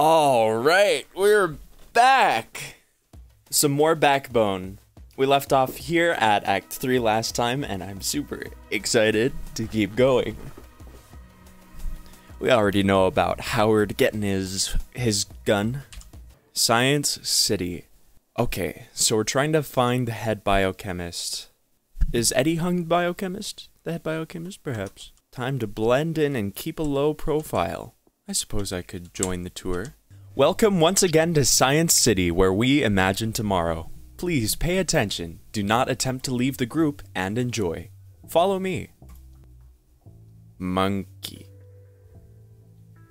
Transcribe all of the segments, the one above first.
All right, we're back. Some more Backbone. We left off here at Act 3 last time, and I'm super excited to keep going. We already know about Howard getting his gun. Science City. Okay, so we're trying to find the head biochemist. Is Eddie Hung the biochemist? The head biochemist, perhaps. Time to blend in and keep a low profile. I suppose I could join the tour. Welcome once again to Science City, where we imagine tomorrow. Please pay attention, do not attempt to leave the group, and enjoy. Follow me. Monkey.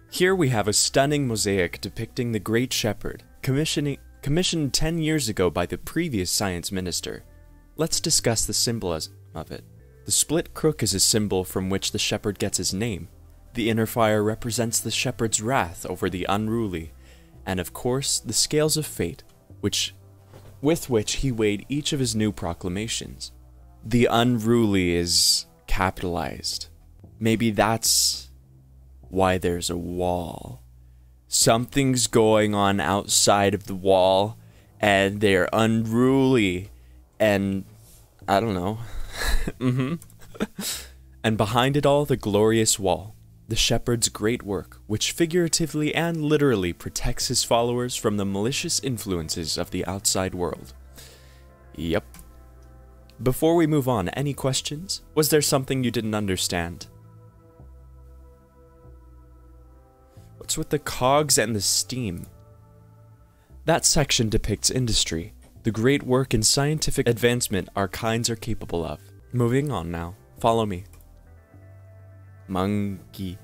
Here we have a stunning mosaic depicting the Great Shepherd, commissioned 10 years ago by the previous science minister. Let's discuss the symbolism of it. The split crook is a symbol from which the shepherd gets his name. The inner fire represents the shepherd's wrath over the unruly, and of course, the scales of fate, with which he weighed each of his new proclamations. The unruly is capitalized. Maybe that's why there's a wall. Something's going on outside of the wall, and they're unruly, and I don't know. And behind it all, the glorious wall. The shepherd's great work, which figuratively and literally protects his followers from the malicious influences of the outside world. Yep. Before we move on, any questions? Was there something you didn't understand? What's with the cogs and the steam? That section depicts industry, the great work and scientific advancement our kinds are capable of. Moving on now. Follow me. Monkey.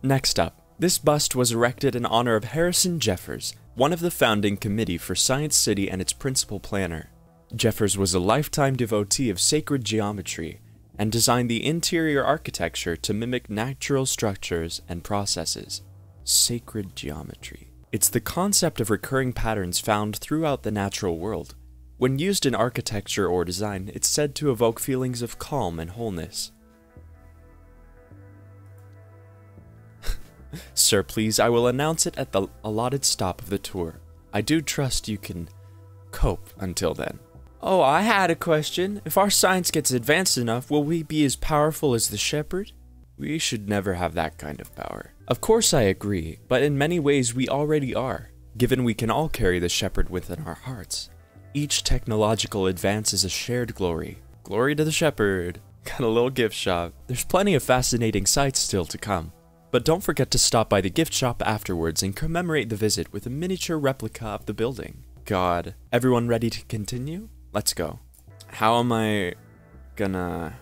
Next up, this bust was erected in honor of Harrison Jeffers, one of the founding committee for Science City and its principal planner. Jeffers was a lifetime devotee of sacred geometry and designed the interior architecture to mimic natural structures and processes. Sacred geometry. It's the concept of recurring patterns found throughout the natural world. When used in architecture or design, it's said to evoke feelings of calm and wholeness. Sir, please, I will announce it at the allotted stop of the tour. I do trust you can cope until then. Oh, I had a question. If our science gets advanced enough, will we be as powerful as the shepherd? We should never have that kind of power. Of course I agree, but in many ways we already are, given we can all carry the shepherd within our hearts. Each technological advance is a shared glory. Glory to the shepherd. Got a little gift shop. There's plenty of fascinating sights still to come. But don't forget to stop by the gift shop afterwards and commemorate the visit with a miniature replica of the building. God. Everyone ready to continue? Let's go. How am I gonna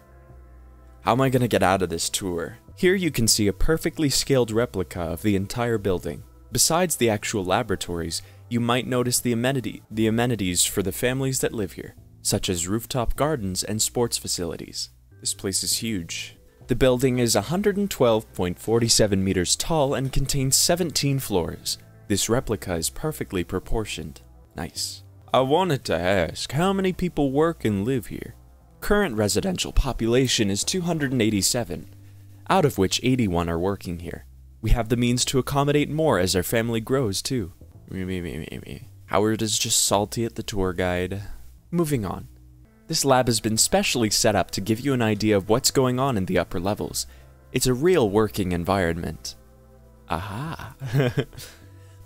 get out of this tour? Here you can see a perfectly scaled replica of the entire building. Besides the actual laboratories, you might notice the amenities for the families that live here, such as rooftop gardens and sports facilities. This place is huge. The building is 112.47 meters tall and contains 17 floors. This replica is perfectly proportioned. Nice. I wanted to ask, how many people work and live here? Current residential population is 287, out of which 81 are working here. We have the means to accommodate more as our family grows too. Howard is just salty at the tour guide. Moving on. This lab has been specially set up to give you an idea of what's going on in the upper levels. It's a real working environment. Aha.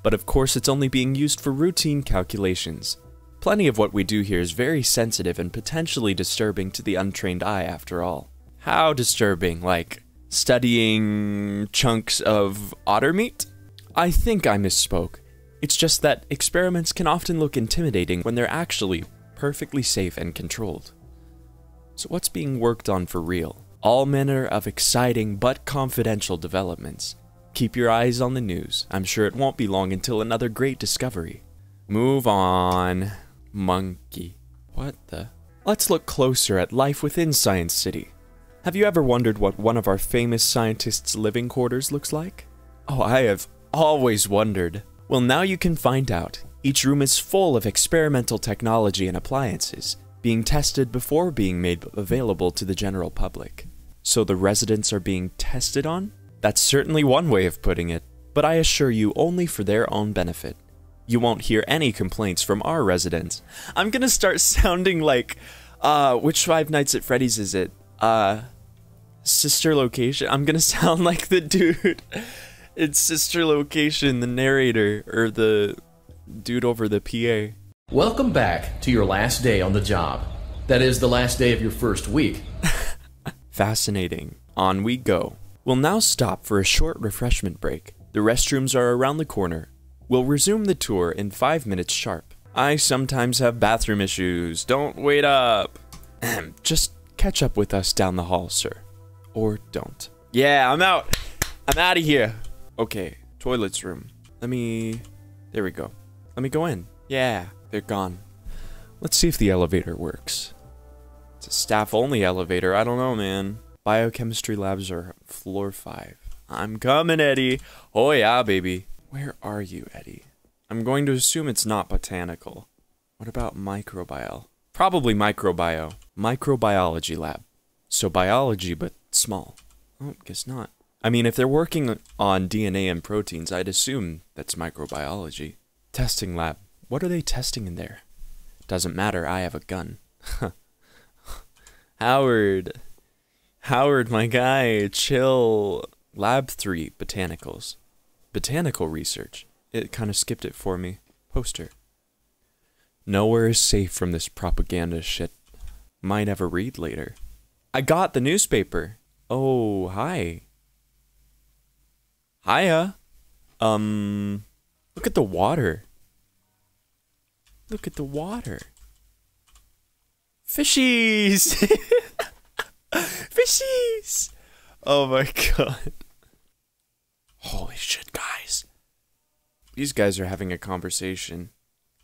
But of course it's only being used for routine calculations. Plenty of what we do here is very sensitive and potentially disturbing to the untrained eye after all. How disturbing? Like studying chunks of otter meat? I think I misspoke. It's just that experiments can often look intimidating when they're actually perfectly safe and controlled. So what's being worked on for real? All manner of exciting but confidential developments. Keep your eyes on the news. I'm sure it won't be long until another great discovery. Move on. Monkey. What the? Let's look closer at life within Science City. Have you ever wondered what one of our famous scientists' living quarters looks like? Oh, I have always wondered. Well, now you can find out. Each room is full of experimental technology and appliances, being tested before being made available to the general public. So the residents are being tested on? That's certainly one way of putting it. but I assure you only for their own benefit. You won't hear any complaints from our residents. I'm gonna start sounding like, which Five Nights at Freddy's is it? Sister Location? I'm gonna sound like the dude. It's Sister Location, the narrator, or the dude over the PA. Welcome back to your last day on the job. That is the last day of your first week. Fascinating. On we go. We'll now stop for a short refreshment break. The restrooms are around the corner. We'll resume the tour in 5 minutes sharp. I sometimes have bathroom issues. Don't wait up. Just catch up with us down the hall, sir. Or don't. Yeah, I'm out. I'm out of here. Okay, toilets room. There we go. Let me go in. Yeah, they're gone. Let's see if the elevator works. It's a staff-only elevator. I don't know, man. Biochemistry labs are floor 5. I'm coming, Eddie. Oh yeah, baby. Where are you, Eddie? I'm going to assume it's not botanical. What about microbial? Probably microbio. Microbiology lab. So biology, but small. Oh, guess not. I mean, if they're working on DNA and proteins, I'd assume that's microbiology. Testing lab. What are they testing in there? Doesn't matter, I have a gun. Howard, my guy, chill. Lab 3, botanicals. Botanical research. It kind of skipped it for me. Poster. Nowhere is safe from this propaganda shit. Might have a read later. I got the newspaper. Oh, hi. Hiya. Look at the water. Look at the water. Fishies! Fishies! Oh my god. Holy shit, guys. These guys are having a conversation.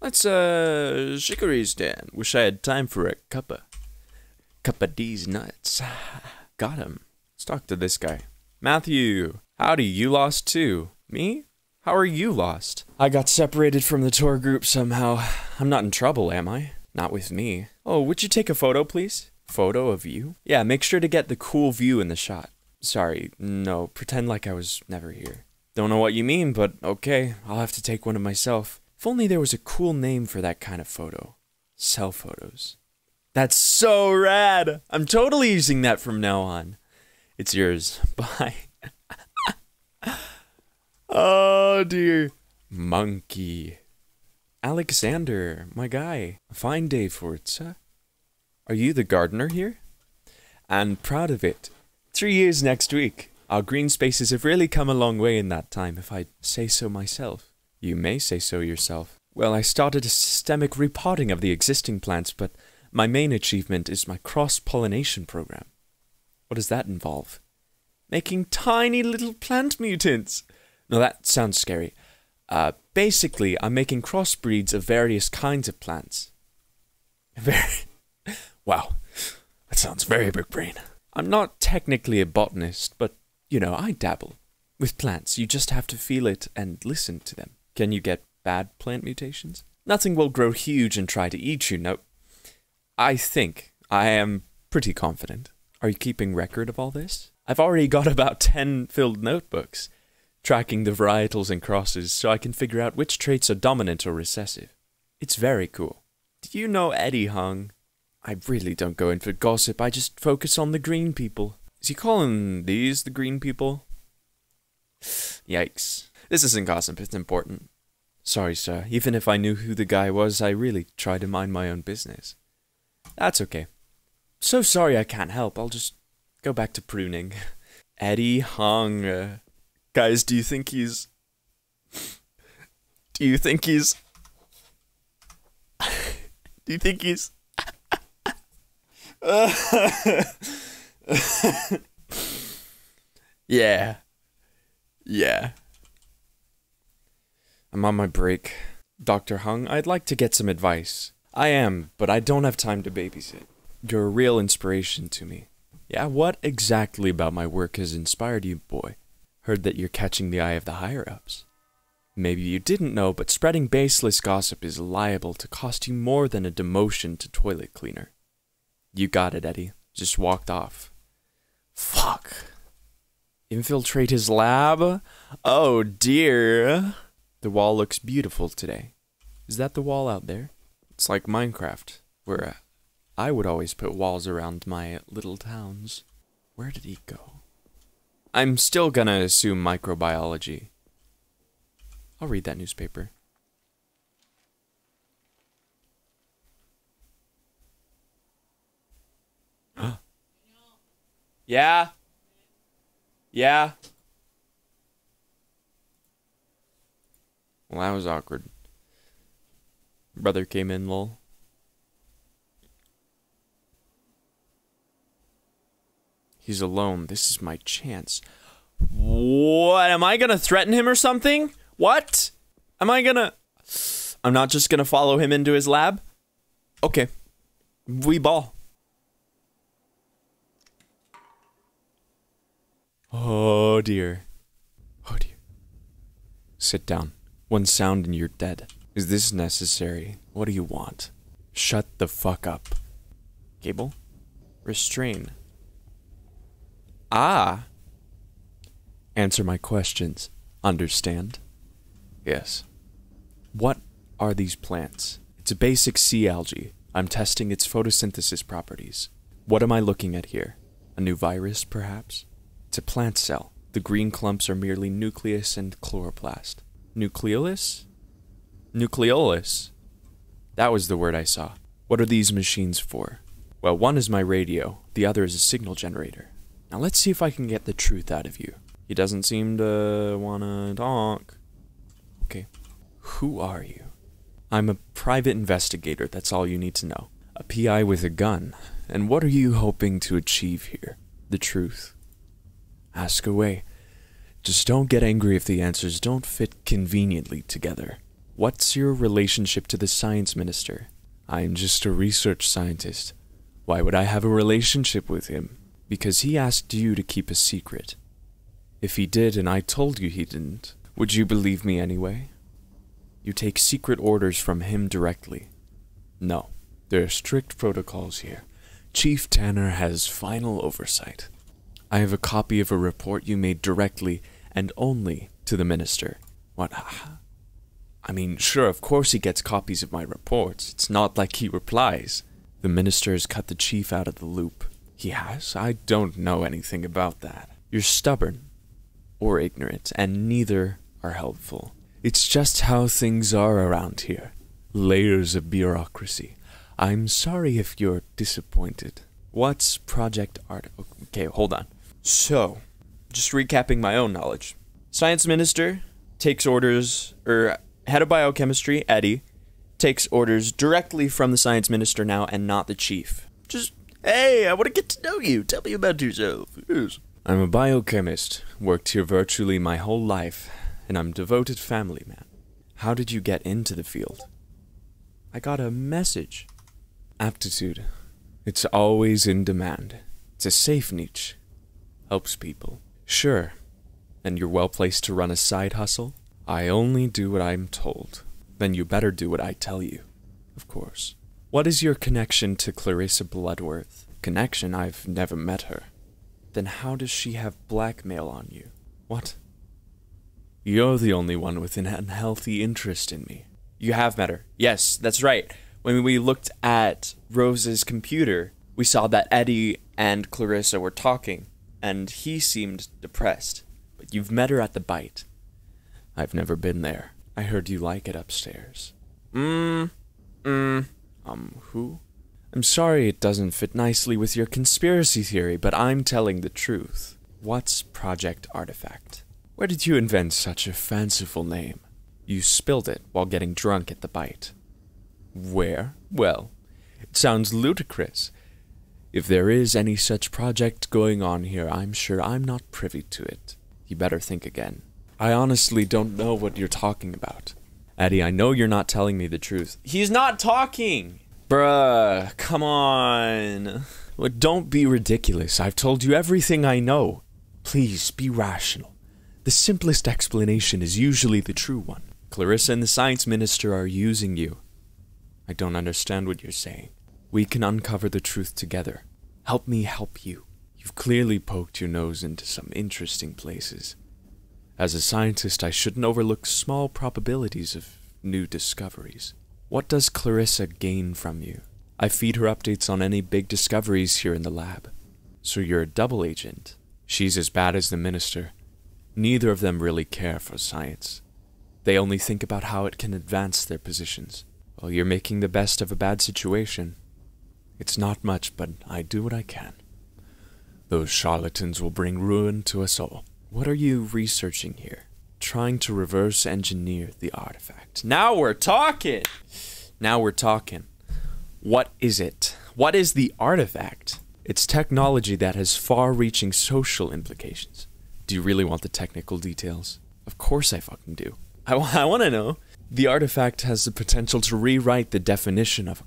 Let's, chicories, Dan. Wish I had time for a cup of these nuts. Got him. Let's talk to this guy. Matthew. Howdy, you lost too. Me? How are you lost? I got separated from the tour group somehow. I'm not in trouble, am I? Not with me. Oh, would you take a photo, please? Photo of you? Yeah, make sure to get the cool view in the shot. Sorry, no, pretend like I was never here. Don't know what you mean, but okay, I'll have to take one of myself. If only there was a cool name for that kind of photo. Cell photos. That's so rad! I'm totally using that from now on. It's yours. Bye. Oh dear. Monkey. Alexander, my guy. A fine day for it, sir. Are you the gardener here? And proud of it. 3 years next week. Our green spaces have really come a long way in that time, if I say so myself. You may say so yourself. Well, I started a systemic repotting of the existing plants, but my main achievement is my cross-pollination program. What does that involve? Making tiny little plant mutants. No, that sounds scary. Basically, I'm making crossbreeds of various kinds of plants. Wow, that sounds very big brain. I'm not technically a botanist, but, you know, I dabble. With plants, you just have to feel it and listen to them. Can you get bad plant mutations? Nothing will grow huge and try to eat you, no. I think. I am pretty confident. Are you keeping record of all this? I've already got about 10 filled notebooks, tracking the varietals and crosses so I can figure out which traits are dominant or recessive. It's very cool. Do you know Eddie Hung? I really don't go in for gossip, I just focus on the green people. Is he calling these the green people? Yikes. This isn't gossip, it's important. Sorry, sir. Even if I knew who the guy was, I really try to mind my own business. That's okay. So sorry I can't help. I'll just go back to pruning. Eddie Hung. Guys, do you think he's... Do you think he's... Yeah. I'm on my break. Dr. Hung, I'd like to get some advice. I am, but I don't have time to babysit. You're a real inspiration to me. Yeah, what exactly about my work has inspired you, boy? Heard that you're catching the eye of the higher-ups. Maybe you didn't know, but spreading baseless gossip is liable to cost you more than a demotion to toilet cleaner. You got it, Eddie. Just walked off. Fuck. Infiltrate his lab? Oh dear. The wall looks beautiful today. Is that the wall out there? It's like Minecraft, where I would always put walls around my little towns. Where did he go? I'm still gonna assume microbiology. I'll read that newspaper. Yeah? Yeah? Well, that was awkward. Brother came in, lol. He's alone. This is my chance. What? Am I gonna threaten him or something? What? Am I gonna... I'm not just gonna follow him into his lab? Okay. We ball. Oh dear. Oh dear. Sit down. One sound and you're dead. Is this necessary? What do you want? Shut the fuck up. Cable? Restrain. Ah. Answer my questions. Understand? Yes. What are these plants? It's a basic sea algae. I'm testing its photosynthesis properties. What am I looking at here? A new virus, perhaps? It's a plant cell. The green clumps are merely nucleus and chloroplast. Nucleolus? Nucleolus. That was the word I saw. What are these machines for? Well, one is my radio. The other is a signal generator. Now let's see if I can get the truth out of you. He doesn't seem to wanna talk. Okay. Who are you? I'm a private investigator, that's all you need to know. A PI with a gun. And what are you hoping to achieve here? The truth. Ask away. Just don't get angry if the answers don't fit conveniently together. What's your relationship to the science minister? I'm just a research scientist. Why would I have a relationship with him? Because he asked you to keep a secret. If he did and I told you he didn't, would you believe me anyway? You take secret orders from him directly. No, there are strict protocols here. Chief Tanner has final oversight. I have a copy of a report you made directly and only to the minister. What? I mean, sure, of course he gets copies of my reports. It's not like he replies. The minister has cut the chief out of the loop. He has? I don't know anything about that. You're stubborn or ignorant, and neither are helpful. It's just how things are around here. Layers of bureaucracy. I'm sorry if you're disappointed. What's Project Art? Okay, hold on. So, just recapping my own knowledge. Science minister takes orders, head of biochemistry, Eddie, takes orders directly from the science minister now and not the chief. Just, hey, I want to get to know you. Tell me about yourself. Yes. I'm a biochemist, worked here virtually my whole life, and I'm a devoted family man. How did you get into the field? I got a message. Aptitude. It's always in demand. It's a safe niche. Helps people. Sure. And you're well placed to run a side hustle? I only do what I'm told. Then you better do what I tell you. Of course. What is your connection to Clarissa Bloodworth? Connection? I've never met her. Then how does she have blackmail on you? What? You're the only one with an unhealthy interest in me. You have met her. Yes, that's right. When we looked at Rose's computer, we saw that Eddie and Clarissa were talking, and he seemed depressed. But you've met her at the Bite. I've never been there. I heard you like it upstairs. Who? I'm sorry it doesn't fit nicely with your conspiracy theory, but I'm telling the truth. What's Project Artifact? Where did you invent such a fanciful name? You spilled it while getting drunk at the Bite. Where? Well, it sounds ludicrous. If there is any such project going on here, I'm sure I'm not privy to it. You better think again. I honestly don't know what you're talking about. Eddie, I know you're not telling me the truth. He's not talking! Bruh, come on. Look, don't be ridiculous. I've told you everything I know. Please, be rational. The simplest explanation is usually the true one. Clarissa and the science minister are using you. I don't understand what you're saying. We can uncover the truth together. Help me help you. You've clearly poked your nose into some interesting places. As a scientist, I shouldn't overlook small probabilities of new discoveries. What does Clarissa gain from you? I feed her updates on any big discoveries here in the lab. So you're a double agent. She's as bad as the minister. Neither of them really care for science. They only think about how it can advance their positions. Well, you're making the best of a bad situation. It's not much, but I do what I can. Those charlatans will bring ruin to us all. What are you researching here? Trying to reverse engineer the artifact. Now we're talking! Now we're talking. What is it? What is the artifact? It's technology that has far-reaching social implications. Do you really want the technical details? Of course I fucking do. I want to know. The artifact has the potential to rewrite the definition of a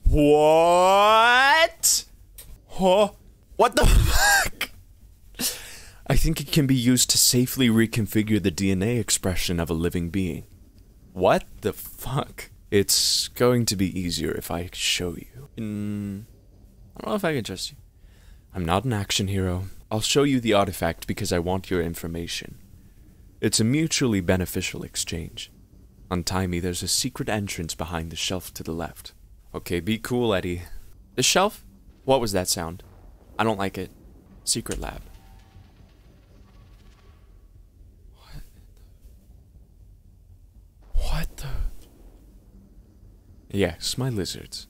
what? Huh? What the fuck? I think it can be used to safely reconfigure the DNA expression of a living being. What the fuck? It's going to be easier if I show you. I don't know if I can trust you. I'm not an action hero. I'll show you the artifact because I want your information. It's a mutually beneficial exchange. Untie me, there's a secret entrance behind the shelf to the left. Okay, be cool, Eddie. The shelf? What was that sound? I don't like it. Secret lab. What the? Yes, my lizards.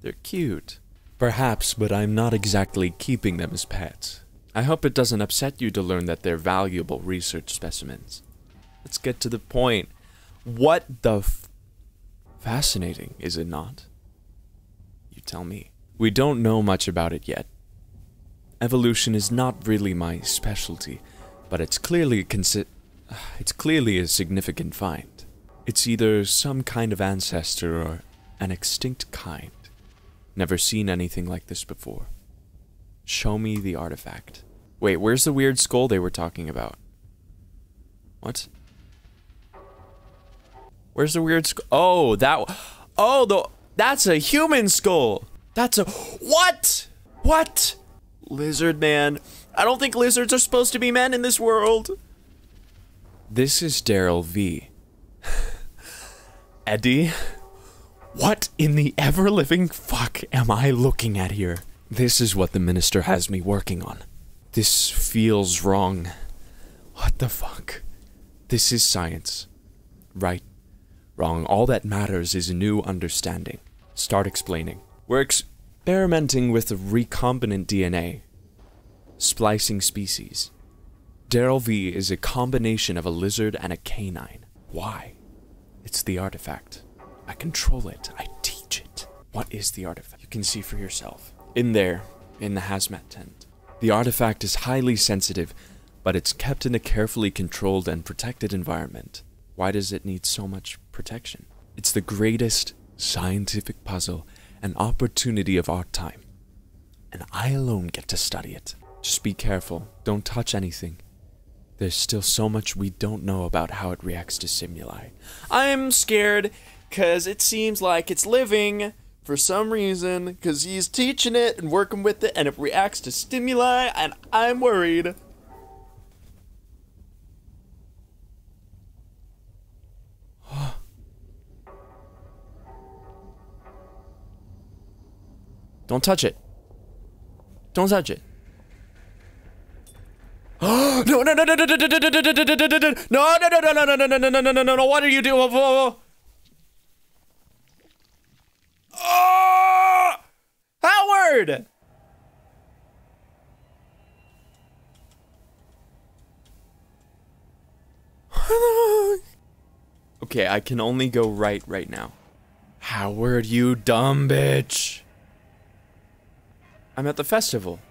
They're cute. Perhaps, but I'm not exactly keeping them as pets. I hope it doesn't upset you to learn that they're valuable research specimens. Let's get to the point. What the fascinating, is it not? You tell me. We don't know much about it yet. Evolution is not really my specialty, but it's clearly a significant find. It's either some kind of ancestor or an extinct kind. Never seen anything like this before. Show me the artifact. Wait, where's the weird skull they were talking about? What? Where's the weird skull? Oh, that's a human skull. That's a, what? What? Lizard man. I don't think lizards are supposed to be men in this world. This is Daryl V. Eddie? What in the ever-living fuck am I looking at here? This is what the minister has me working on. This feels wrong. What the fuck? This is science. Right. Wrong. All that matters is a new understanding. Start explaining. We're experimenting with recombinant DNA. Splicing species. Daryl V is a combination of a lizard and a canine. Why? It's the artifact. I control it. I teach it. What is the artifact? You can see for yourself. In there, in the hazmat tent. The artifact is highly sensitive, but it's kept in a carefully controlled and protected environment. Why does it need so much protection? It's the greatest scientific puzzle and opportunity of our time. And I alone get to study it. Just be careful. Don't touch anything. There's still so much we don't know about how it reacts to stimuli. I'm scared, because it seems like it's living for some reason, because he's teaching it and working with it, and it reacts to stimuli, and I'm worried. Don't touch it. Don't touch it. No, no, no, no, no, no, no, no, no, no, no, no, no, no, what are you doing? Oh! Howard! Okay, I can only go right now. Howard, you dumb bitch. I'm at the festival.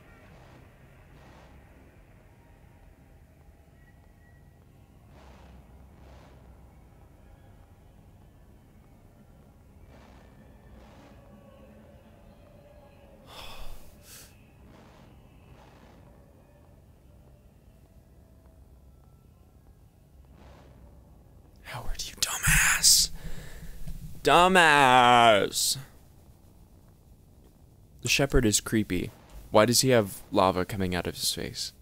Howard, you dumbass. Dumbass. The shepherd is creepy. Why does he have lava coming out of his face?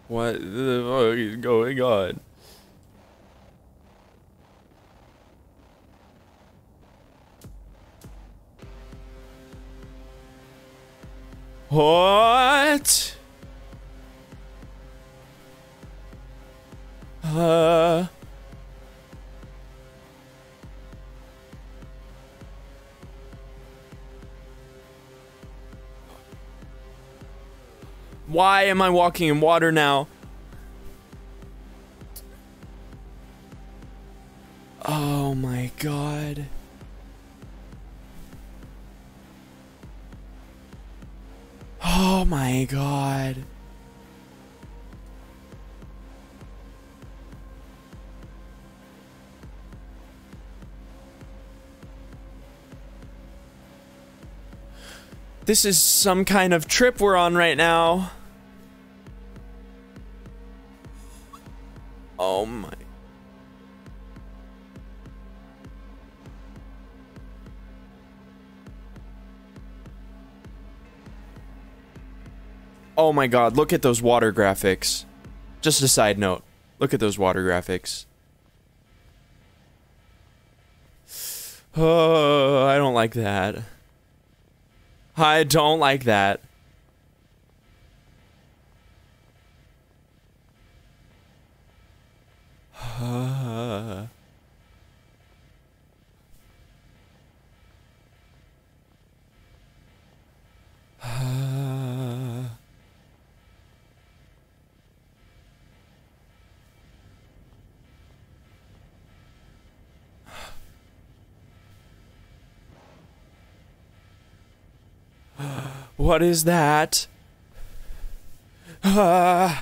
What the fuck is going on? What? Why am I walking in water now? Oh my god. Oh my god. This is some kind of trip we're on right now. Oh my. Oh my god, look at those water graphics. Just a side note. Look at those water graphics. Oh, I don't like that. I don't like that. What is that? No!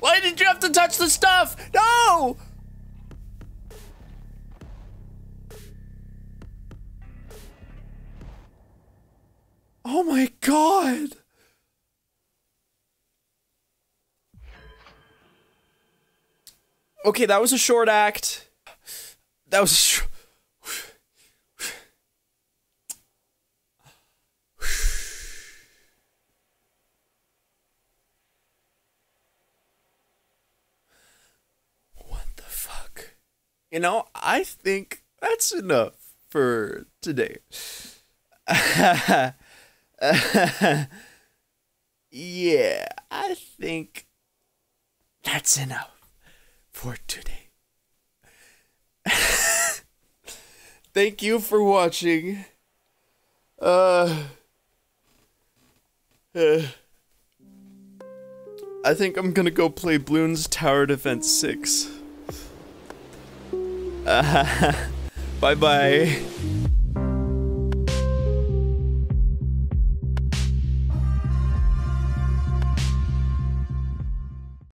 Why did you have to touch the stuff? No! Oh my god! Okay, that was a short act. That was a short... You know, I think that's enough for today. Yeah, I think that's enough for today. Thank you for watching. I think I'm gonna go play Bloons Tower Defense 6. Bye-bye.